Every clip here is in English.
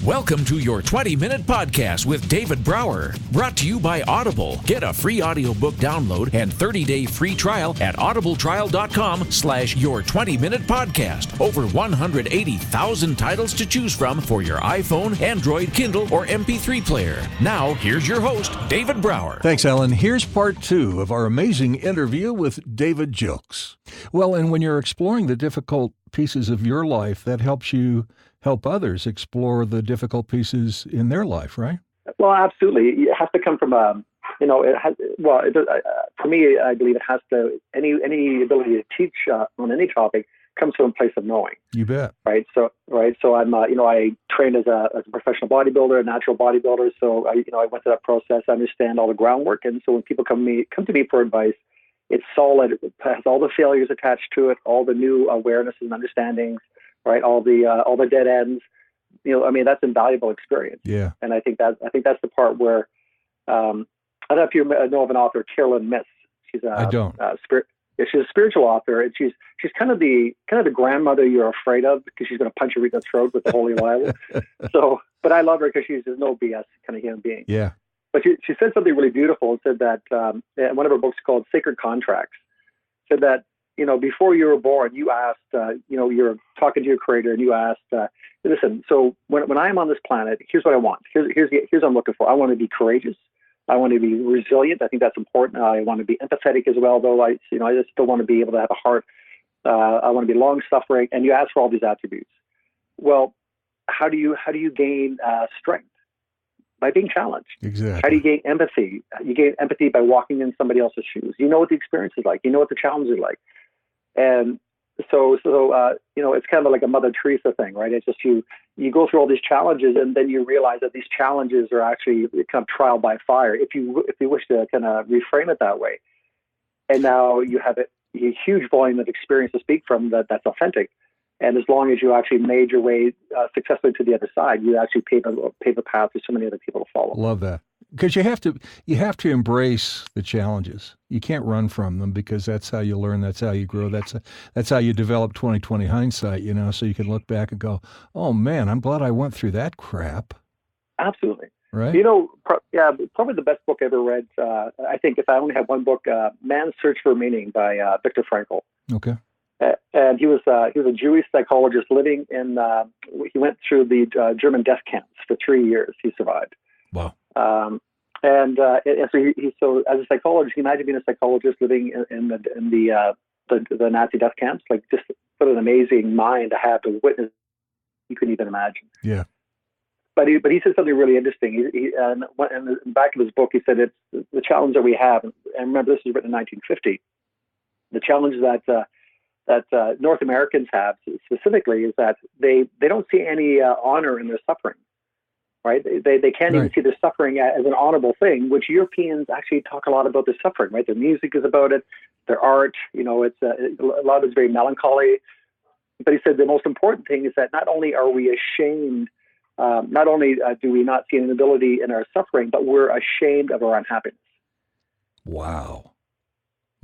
Welcome to your 20-minute podcast with David Brower, brought to you by Audible. Get a free audiobook download and 30-day free trial at audibletrial.com/your 20-minute podcast. Over 180,000 titles to choose from for your iPhone, Android, Kindle, or MP3 player. Now, here's your host, David Brower. Thanks, Allan. Here's part 2 of our amazing interview with David Gilks. Well, and when you're exploring the difficult pieces of your life, that helps you help others explore the difficult pieces in their life, right? Well, absolutely. It has to come from for me, I believe it has to, any ability to teach on any topic comes from a place of knowing. You bet. Right. So I'm, I trained as a professional bodybuilder, a natural bodybuilder. So I went through that process. I understand all the groundwork. And so when people come to me for advice, it's solid. It has all the failures attached to it, all the new awarenesses and understandings, right? All the dead ends. That's invaluable experience. Yeah. And I think that's the part where I don't know if you know of an author, Carolyn Miss. She's I don't. She's a spiritual author, and she's kind of the grandmother you're afraid of because she's going to punch you in the throat with the Holy Bible. But I love her because she's just no BS kind of human being. Yeah. But she said something really beautiful and said that in one of her books called Sacred Contracts, said that, before you were born, you asked, you're talking to your creator and you asked, listen, so when I'm on this planet, here's what I want. Here's what I'm looking for. I want to be courageous. I want to be resilient. I think that's important. I want to be empathetic as well, though I just still want to be able to have a heart. I want to be long-suffering. And you ask for all these attributes. Well, how do you gain strength? By being challenged. Exactly. How do you gain empathy? You gain empathy by walking in somebody else's shoes. You know what the experience is like. You know what the challenge is like. And so it's kind of like a Mother Teresa thing, right? It's just you go through all these challenges, and then you realize that these challenges are actually kind of trial by fire, if you wish to kind of reframe it that way. And now you have a huge volume of experience to speak from that's authentic. And as long as you actually made your way successfully to the other side, you actually pave a path for so many other people to follow. Love that. Because you have to embrace the challenges. You can't run from them because that's how you learn. That's how you grow. That's how you develop 20/20 hindsight. So you can look back and go, "Oh man, I'm glad I went through that crap." Absolutely. Right. Probably the best book I ever read. I think if I only had one book, Man's Search for Meaning by Viktor Frankl. Okay. And he was a Jewish psychologist living in. He went through the German death camps for 3 years. He survived. Wow. And so as a psychologist, he imagine being a psychologist living in the Nazi death camps. Like, just what an amazing mind to have to witness. You couldn't even imagine. Yeah. But he said something really interesting. In the back of his book, he said it's the challenge that we have. And remember, this was written in 1950. The challenge that North Americans have specifically is that they don't see any honor in their suffering, right? They can't even see their suffering as an honorable thing, which Europeans actually talk a lot about their suffering, right? Their music is about it, their art, it's a lot of it's very melancholy. But he said the most important thing is that not only are we ashamed, not only do we not see an ability in our suffering, but we're ashamed of our unhappiness. Wow.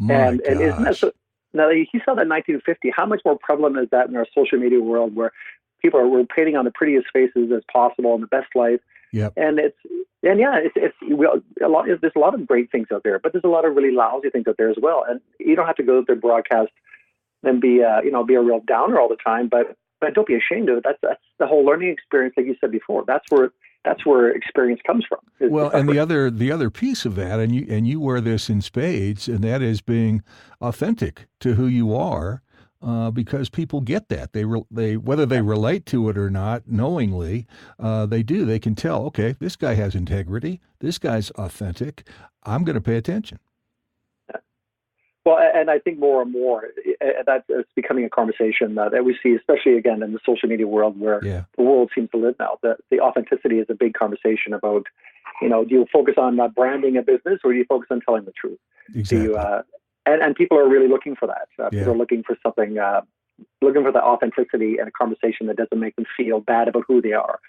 And isn't that so? Now, he saw that in 1950. How much more prevalent is that in our social media world, where we're painting on the prettiest faces as possible and the best life? Yep. And there's a lot of great things out there, but there's a lot of really lousy things out there as well. And you don't have to go out there broadcast and be a real downer all the time, but don't be ashamed of it. That's the whole learning experience, like you said before. That's where experience comes from. Well, and the other piece of that, and you wear this in spades, and that is being authentic to who you are, because people get that. They whether they relate to it or not, knowingly, they do. They can tell. Okay, this guy has integrity. This guy's authentic. I'm going to pay attention. Well, and I think more and more that it's becoming a conversation that we see, especially again in the social media world where the world seems to live now. The authenticity is a big conversation about, do you focus on branding a business or do you focus on telling the truth? Exactly. And people are really looking for that. People are looking for something, looking for the authenticity and a conversation that doesn't make them feel bad about who they are,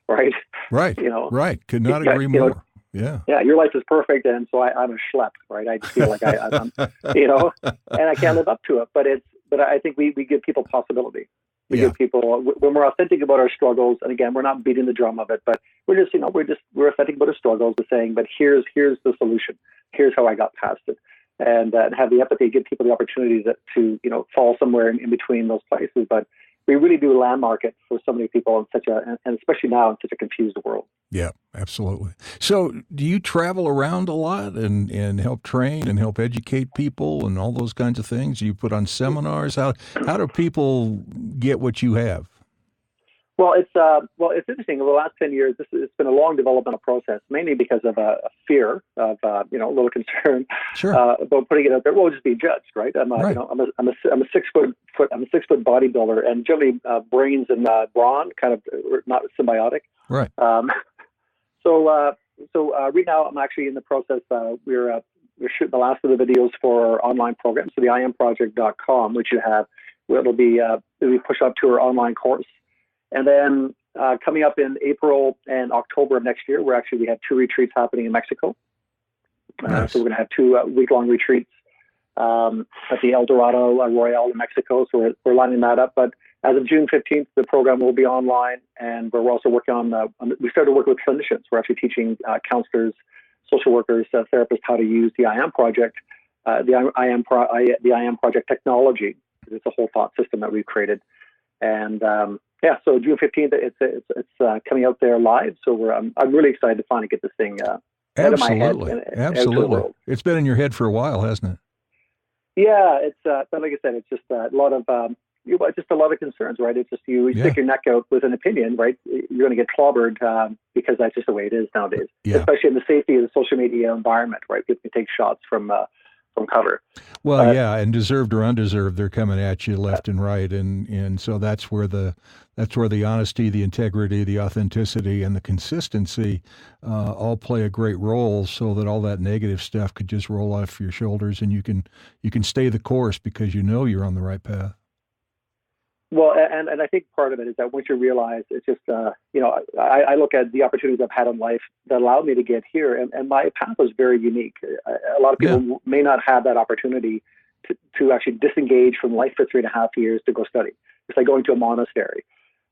right? Right. Right. Could not agree more. Yeah. Your life is perfect, and so I'm a schlep, right? I feel like I'm, and I can't live up to it. But I think we give people possibility. We give people, when we're authentic about our struggles, and again, we're not beating the drum of it, but we're just, we're authentic about our struggles, we're saying, but here's the solution. Here's how I got past it. And have the empathy, give people the opportunity to fall somewhere in between those places. But we really do landmark it for so many people in and especially now in such a confused world. Yeah, absolutely. So do you travel around a lot and help train and help educate people and all those kinds of things? Do you put on seminars? How do people get what you have? Well, it's interesting. Over the last 10 years, it's been a long developmental process, mainly because of a fear of a little concern about putting it out there. Well, just being judged, right? I'm a 6 foot bodybuilder, and generally brains and brawn kind of not symbiotic. Right. So right now I'm actually in the process. We're shooting the last of the videos for our online program, so the improject.com, which you have. It'll be pushed up to our online course. And then coming up in April and October of next year, we have 2 retreats happening in Mexico. Nice. So we're going to have 2 week-long retreats at the El Dorado Royale in Mexico. So we're lining that up. But as of June 15th, the program will be online, and we're also working on. We started working with clinicians. We're actually teaching counselors, social workers, therapists how to use the I Am Project, the I Am Project technology. It's a whole thought system that we've created, and so June 15th, it's coming out there live. So I'm really excited to finally get this thing out of my head. Absolutely. It's been in your head for a while, hasn't it? Yeah, it's but like I said, it's just a lot of just a lot of concerns, right? It's just you stick your neck out with an opinion, right? You're going to get clobbered because that's just the way it is nowadays, especially in the safety of the social media environment, right? People can take shots from cover. Well, and deserved or undeserved, they're coming at you left and right, and so that's where the honesty, the integrity, the authenticity, and the consistency all play a great role, so that all that negative stuff could just roll off your shoulders, and you can stay the course because you're on the right path. Well, and I think part of it is that once you realize, it's just, I look at the opportunities I've had in life that allowed me to get here, and my path was very unique. A lot of people may not have that opportunity to actually disengage from life for 3.5 years to go study. It's like going to a monastery,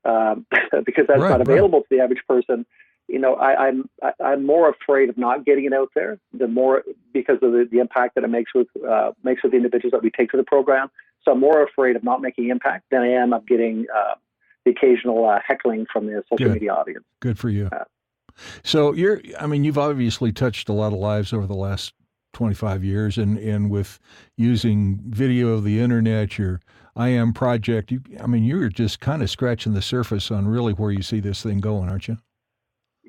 because that's not available to the average person. I'm more afraid of not getting it out there, because of the impact that it makes with the individuals that we take to the program. So I'm more afraid of not making impact than I am of getting the occasional heckling from the social media audience. Good for you. So you've obviously touched a lot of lives over the last 25 years, and with using video of the internet, your I Am Project, you're just kind of scratching the surface on really where you see this thing going, aren't you?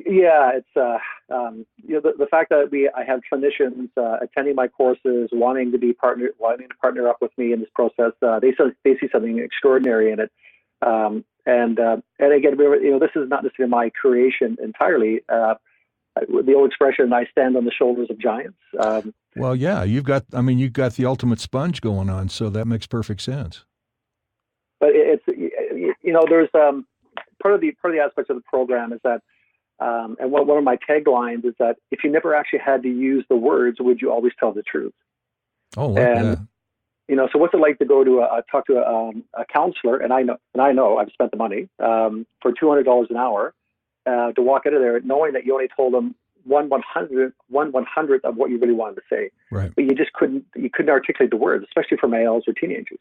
Yeah, it's the fact that I have clinicians attending my courses, wanting to partner up with me in this process. They see something extraordinary in it, and again, this is not necessarily my creation entirely. The old expression, "I stand on the shoulders of giants." Well, yeah, you've got the ultimate sponge going on, so that makes perfect sense. But it's there's part of the aspects of the program is that. And one of my taglines is that if you never actually had to use the words, would you always tell the truth? Oh, like that. So what's it like to go to talk to a counselor? And I know I've spent the money for $200 an hour to walk out of there knowing that you only told them one one hundredth of what you really wanted to say. Right. But you couldn't articulate the words, especially for males or teenagers.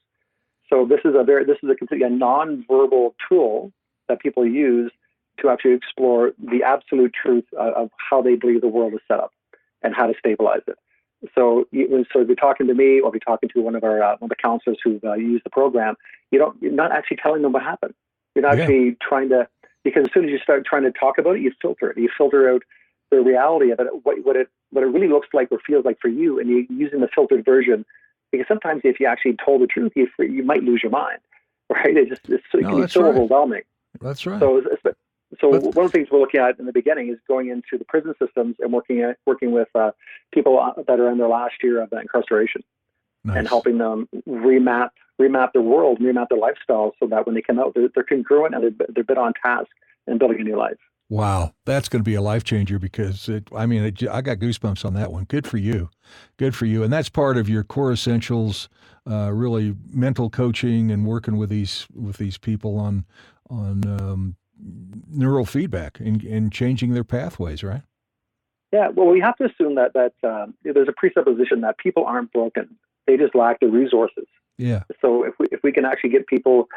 So this is a completely non-verbal tool that people use to actually explore the absolute truth of how they believe the world is set up and how to stabilize it. So if you're talking to me or if you're talking to one of the counselors who've used the program, you're not actually telling them what happened. You're not actually trying to, because as soon as you start trying to talk about it, you filter it. You filter out the reality of it, what it really looks like or feels like for you, and you're using the filtered version. Because sometimes if you actually told the truth, you might lose your mind, right? It can be so overwhelming. That's right. So one of the things we're looking at in the beginning is going into the prison systems and working with people that are in their last year of incarceration, and helping them remap their world, remap their lifestyle, so that when they come out, they're congruent and they're a bit on task and building a new life. Wow, that's going to be a life changer because I got goosebumps on that one. Good for you, good for you. And that's part of your core essentials, really mental coaching and working with these people on neural feedback and changing their pathways, right? Yeah. Well, we have to assume that there's a presupposition that people aren't broken; they just lack the resources. Yeah. So if we can actually get people,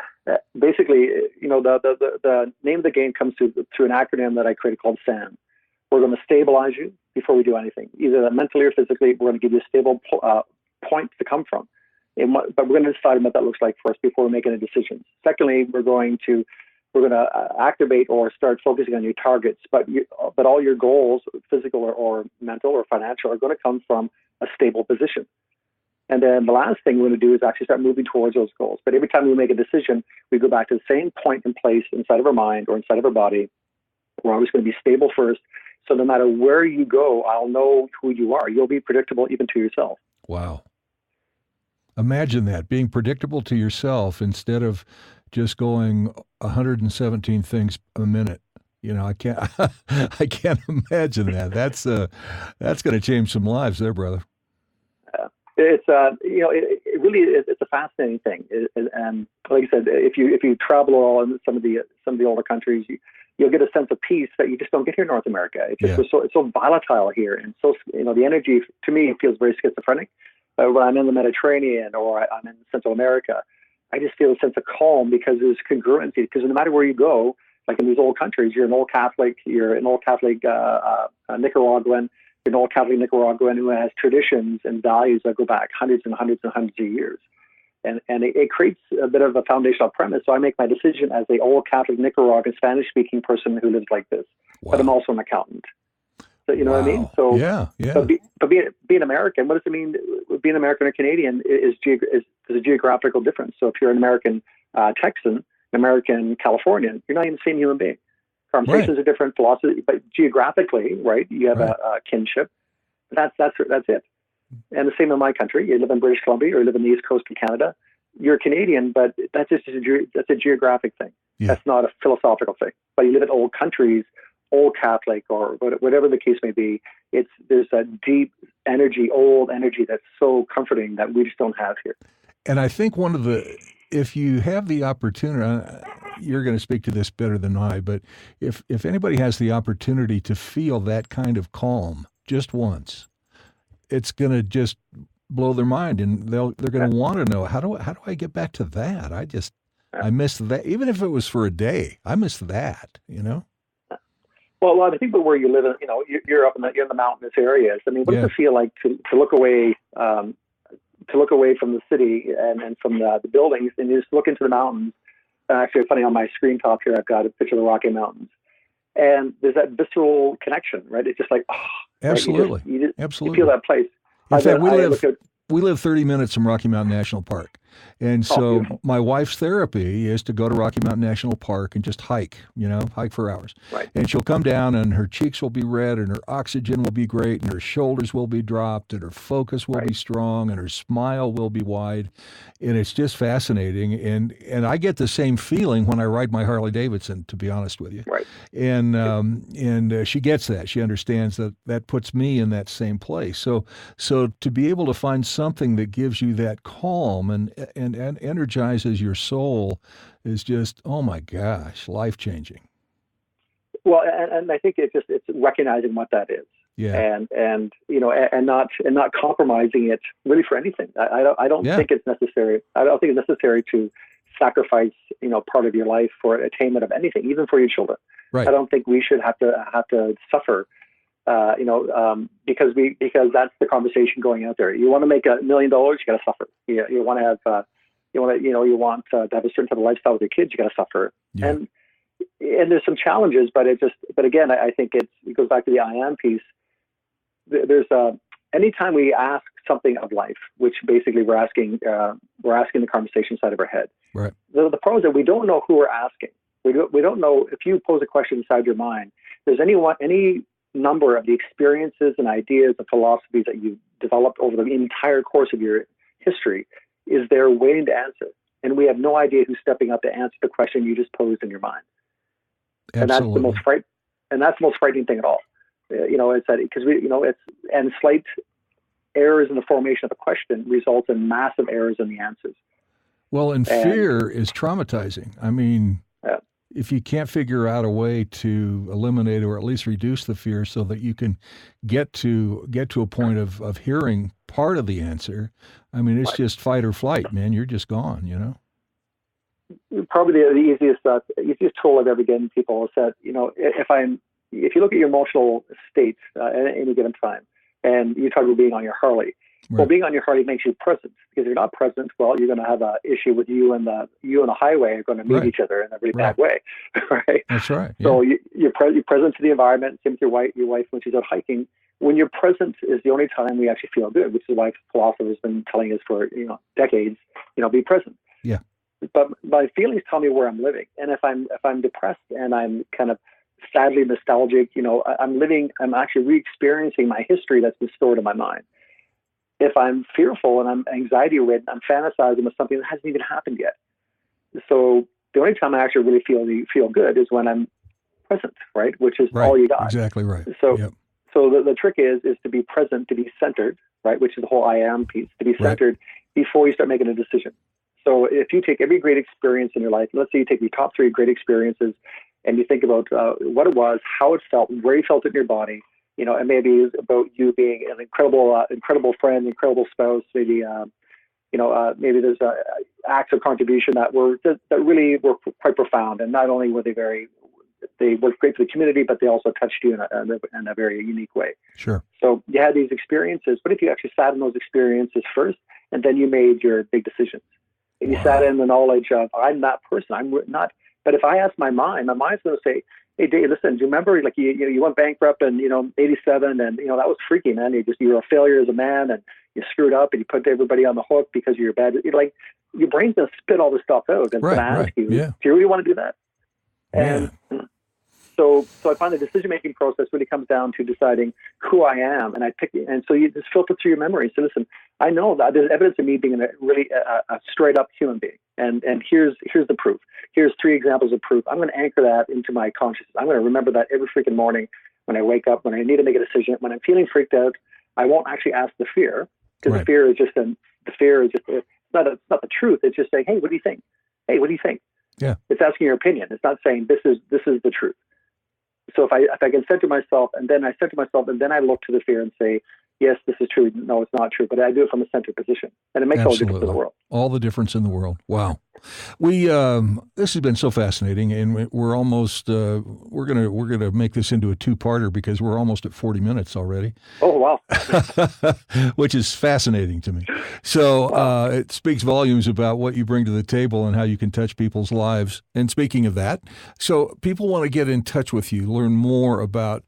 basically, the name of the game comes through an acronym that I created called SAM. We're going to stabilize you before we do anything, either mentally or physically. We're going to give you a stable point to come from, but we're going to decide what that looks like first before we make any decisions. Secondly, we're going to activate or start focusing on your targets, but all your goals, physical or mental or financial, are going to come from a stable position. And then the last thing we're going to do is actually start moving towards those goals. But every time we make a decision, we go back to the same point in place inside of our mind or inside of our body. We're always going to be stable first. So no matter where you go, I'll know who you are. You'll be predictable even to yourself. Wow. Imagine that, being predictable to yourself instead of just going 117 things a minute. I can't I can't imagine that. That's going to change some lives there, brother. It's it really is. It's a fascinating thing, and like I said, if you travel all in some of the older countries, you'll get a sense of peace that you just don't get here in North America. It's so volatile here, and so the energy to me feels very schizophrenic. When I'm in the Mediterranean or I'm in Central America, I just feel a sense of calm because there's congruency. Because no matter where you go, like in these old countries, you're an old Catholic, Nicaraguan. An old Catholic Nicaraguan who has traditions and values that go back hundreds and hundreds and hundreds of years. And it creates a bit of a foundational premise. So I make my decision as an old Catholic Nicaraguan Spanish-speaking person who lives like this. Wow. But I'm also an accountant. So you know what I mean? So yeah. But being American, what does it mean? Being American or Canadian is a geographical difference. So if you're an American Texan, an American Californian, you're not even the same human being. Conversations are different, philosophy, but geographically, right? You have a kinship. That's it. And the same in my country. You live in British Columbia or you live in the East Coast of Canada. You're Canadian, but that's a geographic thing. Yeah. That's not a philosophical thing. But you live in old countries, old Catholic or whatever the case may be. There's a deep energy, old energy that's so comforting that we just don't have here. And I think if you have the opportunity, you're going to speak to this better than I, but if anybody has the opportunity to feel that kind of calm just once, it's going to just blow their mind, and they're going to want to know, how do I get back to that? I miss that. Even if it was for a day, I miss that, Well, I think where you live, you're in the mountainous areas. I mean, what does it feel like to look away from the city and from the buildings, and you just look into the mountains? Actually, funny, on my screen top here, I've got a picture of the Rocky Mountains. And there's that visceral connection, right? It's just like, absolutely. Right? Absolutely. You feel that place. In fact, we live 30 minutes from Rocky Mountain National Park. And so my wife's therapy is to go to Rocky Mountain National Park and just hike for hours. Right. And she'll come down and her cheeks will be red and her oxygen will be great and her shoulders will be dropped and her focus will be strong and her smile will be wide. And it's just fascinating. And I get the same feeling when I ride my Harley Davidson, to be honest with you. Right. And she gets that. She understands that puts me in that same place. So to be able to find something that gives you that calm and energizes your soul is just, oh my gosh, life-changing. Well, and I think it's recognizing what that is. Yeah. And not compromising it really for anything. I don't think it's necessary. I don't think it's necessary to sacrifice, part of your life for attainment of anything, even for your children. Right. I don't think we should have to suffer, because that's the conversation going out there. You want to make $1 million, you got to suffer. You want to have, you want to have a certain type of lifestyle with your kids, you got to suffer. Yeah. And there's some challenges, but again, I think it goes back to the I am piece. There's anytime we ask something of life, which basically we're asking the conversation side of our head. Right. The problem is that we don't know who we're asking. We don't know if you pose a question inside your mind. There's any number of the experiences and ideas and philosophies that you've developed over the entire course of your history is there waiting to answer, and we have no idea who's stepping up to answer the question you just posed in your mind. Absolutely. And that's the most frightening thing at all. It's that because slight errors in the formation of a question results in massive errors in the answers. Well, and fear is traumatizing. I mean, if you can't figure out a way to eliminate or at least reduce the fear so that you can get to a point of hearing part of the answer, I mean, it's just fight or flight, man. You're just gone, Probably the easiest tool I've ever given people is that, if you look at your emotional state at any given time, and you talk about being on your Harley, well, being on your Harley makes you present. Because if you're not present, well, you're going to have an issue with you and the highway are going to meet each other in a really bad way, right? That's right. Yeah. So you're present to the environment. Same with your wife when she's out hiking. When you're present is the only time we actually feel good, which is why philosophers have been telling us for decades, be present. Yeah. But my feelings tell me where I'm living, and if I'm depressed and I'm kind of sadly nostalgic, I'm actually re-experiencing my history that's been stored in my mind. If I'm fearful and I'm anxiety-ridden, I'm fantasizing with something that hasn't even happened yet. So the only time I actually really feel good is when I'm present, right? Which is all you got. Exactly right. So the trick is to be present, to be centered, right? Which is the whole I am piece, to be centered before you start making a decision. So if you take every great experience in your life, let's say you take your top 3 great experiences, and you think about what it was, how it felt, where you felt it in your body, and maybe it's about you being an incredible friend, incredible spouse, maybe maybe there's acts of contribution that really were quite profound, and not only were they worked great for the community, but they also touched you in a very unique way. Sure. So you had these experiences, but if you actually sat in those experiences first, and then you made your big decisions, and you sat in the knowledge of I'm that person, I'm not. But if I ask my mind's going to say, "Hey, Dave, listen, do you remember like you went bankrupt in 87, and that was freaky, man. You were a failure as a man, and you screwed up, and you put everybody on the hook because you're bad." Like your brain's going to spit all this stuff out and it's going to ask you, "Do you really want to do that?" And so I find the decision-making process really comes down to deciding who I am, and so you just filter through your memories. So listen, I know that there's evidence of me being a straight-up human being, and here's the proof. Here's 3 examples of proof. I'm going to anchor that into my consciousness. I'm going to remember that every freaking morning when I wake up, when I need to make a decision, when I'm feeling freaked out. I won't actually ask the fear, because the fear is just it's not the truth. It's just saying, "Hey, what do you think? Hey, what do you think?" Yeah. It's asking your opinion. It's not saying this is the truth. So if I can center myself, and then I look to the fear and say, yes, this is true. No, it's not true. But I do it from a centered position, and it makes all the difference in the world. All the difference in the world. Wow. This has been so fascinating, and we're almost we're gonna make this into a 2-parter because we're almost at 40 minutes already. Oh wow! Which is fascinating to me. So it speaks volumes about what you bring to the table and how you can touch people's lives. And speaking of that, so people want to get in touch with you, learn more about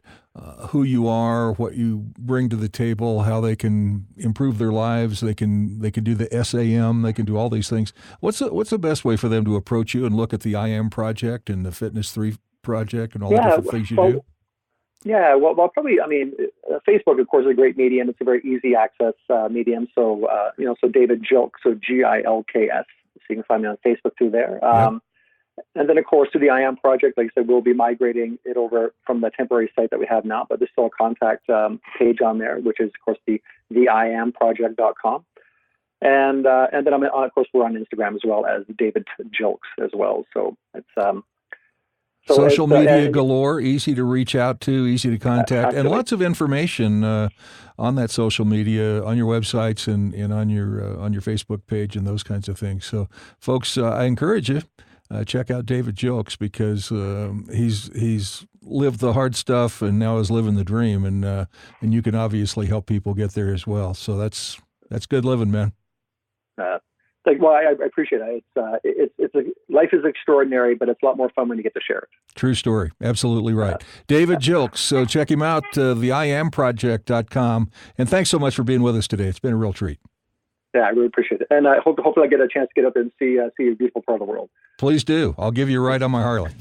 who you are, what you bring to the table, how they can improve their lives. They can do the SAM. They can do all these things. What's the best way for them to approach you and look at the I Am Project and the Fitness 3 Project and all the different things you do? Yeah, well, probably. I mean, Facebook, of course, is a great medium. It's a very easy access medium. So, so David Gilks, so Gilks. So you can find me on Facebook through there. And then, of course, to the I Am Project, like I said, we'll be migrating it over from the temporary site that we have now, but there's still a contact page on there, which is, of course, the iamproject.com. And then, of course, we're on Instagram as well as David Gilks as well. So it's social media galore, easy to reach out to, easy to contact, and lots of information on that social media, on your websites and on your Facebook page and those kinds of things. So, folks, I encourage you. Check out David Gilks because he's lived the hard stuff and now is living the dream, and you can obviously help people get there as well. So that's good living, man. I appreciate it. Life is extraordinary, but it's a lot more fun when you get to share it. True story. Absolutely right. David Gilks. So check him out, theiamproject.com. And thanks so much for being with us today. It's been a real treat. Yeah, I really appreciate it. And I hopefully I get a chance to get up and see your beautiful part of the world. Please do. I'll give you a ride on my Harley.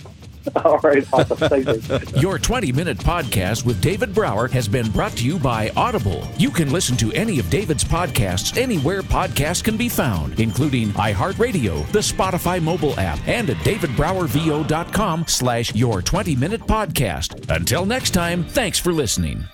All right, awesome. Thanks, Dave. Your 20-minute podcast with David Brower has been brought to you by Audible. You can listen to any of David's podcasts anywhere podcasts can be found, including iHeartRadio, the Spotify mobile app, and at davidbrowervo.com/your20minute podcast. Until next time, thanks for listening.